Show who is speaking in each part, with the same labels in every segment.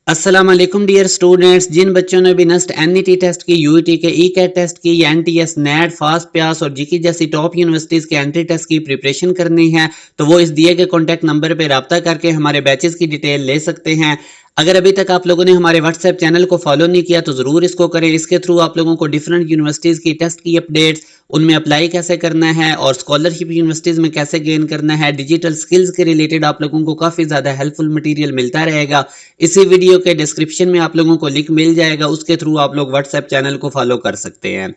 Speaker 1: अस्सलाम वालेकुम dear students. जिन बच्चों ने भी नस्ट एनईटी टेस्ट की, यूईटी के ई कैट टेस्ट की या एनटीएस नेट फास्ट प्यास और जीके जैसी टॉप यूनिवर्सिटीज के एंट्री टेस्ट की प्रिपरेशन करनी है तो वो इस दिए गए कॉन्टैक्ट नंबर पर रब्ता करके हमारे बैचेस की डिटेल ले सकते हैं। अगर अभी तक आप लोगों ने हमारे व्हाट्सएप चैनल को फॉलो नहीं किया तो जरूर इसको करें। इसके थ्रू आप लोगों को डिफरेंट यूनिवर्सिटीज की टेस्ट की अपडेट्स, उनमें अप्लाई कैसे करना है और स्कॉलरशिप यूनिवर्सिटीज में कैसे गेन करना है, डिजिटल स्किल्स के रिलेटेड आप लोगों को काफी ज्यादा हेल्पफुल मटेरियल मिलता रहेगा। इसी वीडियो के डिस्क्रिप्शन में आप लोगों को लिंक मिल जाएगा, उसके थ्रू आप लोग व्हाट्सएप चैनल को फॉलो कर सकते हैं।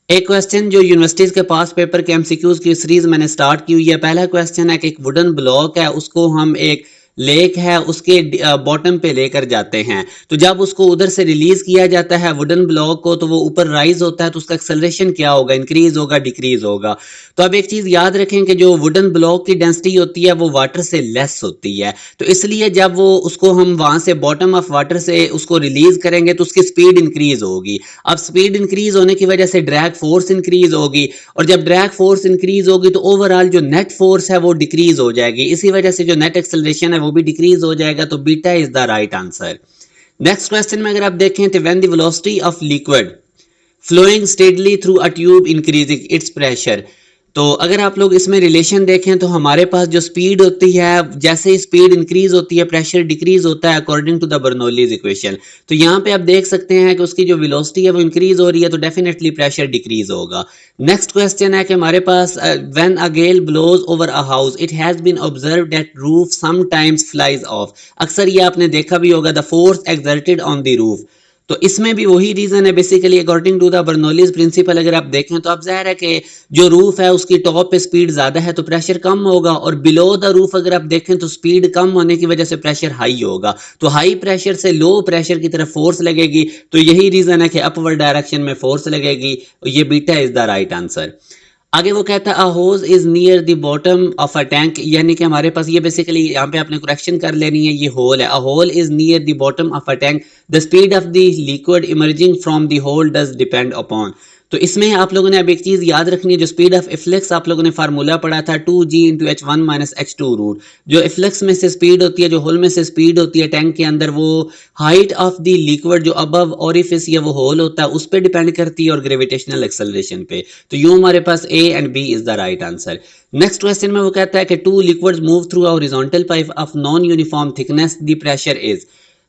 Speaker 1: एक क्वेश्चन जो यूनिवर्सिटीज के पास पेपर के एमसीक्यूज की सीरीज मैंने स्टार्ट की हुई है। पहला क्वेश्चन है कि एक वुडन ब्लॉक है, उसको हम एक लेक है उसके बॉटम पे लेकर जाते हैं। तो जब उसको उधर से रिलीज किया जाता है वुडन ब्लॉक को, तो वो ऊपर राइज होता है, तो उसका एक्सेलरेशन क्या होगा, इंक्रीज होगा डिक्रीज होगा। तो अब एक चीज याद रखें कि जो वुडन ब्लॉक की डेंसिटी होती है वो वाटर से लेस होती है। तो इसलिए जब वो उसको हम वहां से बॉटम ऑफ वाटर से उसको रिलीज करेंगे तो उसकी स्पीड इंक्रीज होगी। अब स्पीड इंक्रीज होने की वजह से ड्रैग फोर्स इंक्रीज होगी, और जब ड्रैग फोर्स इंक्रीज होगी तो ओवरऑल जो नेट फोर्स है वो डिक्रीज हो जाएगी। इसी वजह से जो नेट एक्सेलरेशन है वो भी डिक्रीज हो जाएगा। तो beta is the right answer. Next question में अगर आप देखें तो when the velocity of liquid flowing steadily through a tube increasing its pressure. तो अगर आप लोग इसमें रिलेशन देखें तो हमारे पास जो स्पीड होती है, जैसे ही स्पीड इंक्रीज होती है प्रेशर डिक्रीज होता है according to the Bernoulli's equation. तो यहाँ पे आप देख सकते हैं कि उसकी जो वेलोसिटी है वो इंक्रीज हो रही है, तो डेफिनेटली प्रेशर डिक्रीज होगा। नेक्स्ट क्वेश्चन है कि हमारे पास when a gale blows over a house it has been observed that roof sometimes flies off. अक्सर ये आपने देखा भी होगा, the force exerted on the roof. तो इसमें भी वही रीजन है basically according to the Bernoulli's principle. अगर आप देखें तो अब जाहिर है कि जो रूफ है उसकी टॉप पे स्पीड ज्यादा है तो प्रेशर कम होगा, और बिलो द रूफ अगर आप देखें तो स्पीड कम होने की वजह से प्रेशर हाई होगा। तो हाई प्रेशर से लो प्रेशर की तरफ फोर्स लगेगी, तो यही रीजन है कि अपवर्ड डायरेक्शन में फोर्स लगेगी। ये beta is the right answer. आगे वो कहता है a hose is near the bottom of a tank, यानी कि हमारे पास ये बेसिकली यहाँ पे आपने करेक्शन कर लेनी है, ये होल है। A hole is near the bottom of a tank, the speed of the liquid emerging from the hole does depend upon. तो इसमें आप लोगों ने अब एक चीज याद रखनी है, जो स्पीड ऑफ इफ्लेक्स आप लोगों ने फार्मूला पढ़ा था 2g into H one minus H two root. जो इफ्लेक्स में से स्पीड होती है, जो होल में से स्पीड होती है टैंक के अंदर, वो हाइट ऑफ द लिक्विड जो अबव ओरिफिस या वो होल होता है उस पर डिपेंड करती है और ग्रेविटेशनल एक्सेलरेशन पे। तो यूं हमारे पास A and B is the right answer. Next question में वो कहता है कि two liquids move through a horizontal pipe of non uniform thickness the pressure is.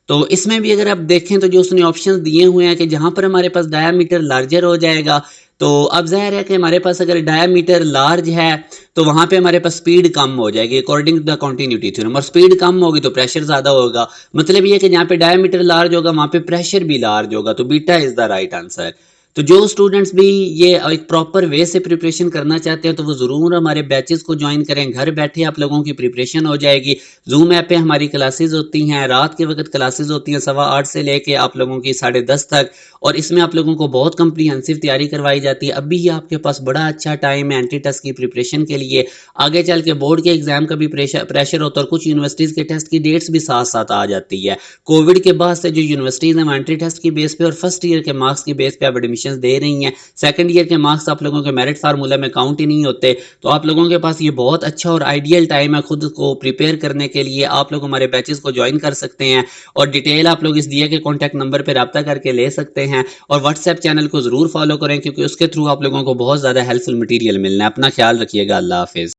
Speaker 1: तो इसमें भी अगर आप देखें तो जो उसने ऑप्शंस दिए हुए हैं कि जहां पर हमारे पास डायामीटर लार्जर हो जाएगा, तो अब जाहिर है कि हमारे पास अगर डायामीटर लार्ज है तो वहां पे हमारे पास स्पीड कम हो जाएगी according to the continuity theorem, और स्पीड कम होगी तो प्रेशर ज्यादा होगा। मतलब ये कि जहाँ पे डायामीटर लार्ज होगा वहां पे प्रेशर भी लार्ज होगा। तो beta is the right answer. तो जो स्टूडेंट्स भी ये एक प्रॉपर वे से प्रिपरेशन करना चाहते हैं तो वो जरूर हमारे बैचेस को ज्वाइन करें। घर बैठे आप लोगों की प्रिपरेशन हो जाएगी। जूम ऐप पे हमारी क्लासेस होती हैं, रात के वक्त क्लासेस होती हैं 8:15 से लेके आप लोगों की 10:30 तक, और इसमें आप लोगों को बहुत कंप्रीहेंसिव तैयारी करवाई जाती है। अभी ये आपके पास बड़ा अच्छा टाइम है एंट्री टेस्ट की प्रिपरेशन के लिए। आगे चल के बोर्ड के एग्जाम का भी प्रेशर होता है, और कुछ यूनिवर्सिटीज के टेस्ट की डेट्स भी साथ साथ आ जाती है। कोविड के बाद से जो यूनिवर्सिटीज हैं एंट्री टेस्ट की बेस पे और फर्स्ट ईयर के मार्क्स की बेस पे अब एडमिशन दे रही हैं। सेकंड ईयर के मार्क्स आप लोगों के मेरिट फार्मूला में काउंट ही नहीं होते। तो आप लोगों के पास ये बहुत अच्छा और आइडियल टाइम है खुद को प्रिपेयर करने के लिए। आप लोग हमारे बैचेस को ज्वाइन कर सकते हैं, और डिटेल आप लोग इस दिए के कॉन्टैक्ट नंबर पर रब्ता करके ले सकते हैं। और व्हाट्सएप चैनल को जरूर फॉलो करें क्योंकि उसके थ्रू आप लोगों को बहुत ज्यादा हेल्पफुल मटेरियल मिलना है। अपना ख्याल रखिएगा। अल्लाह हाफिज।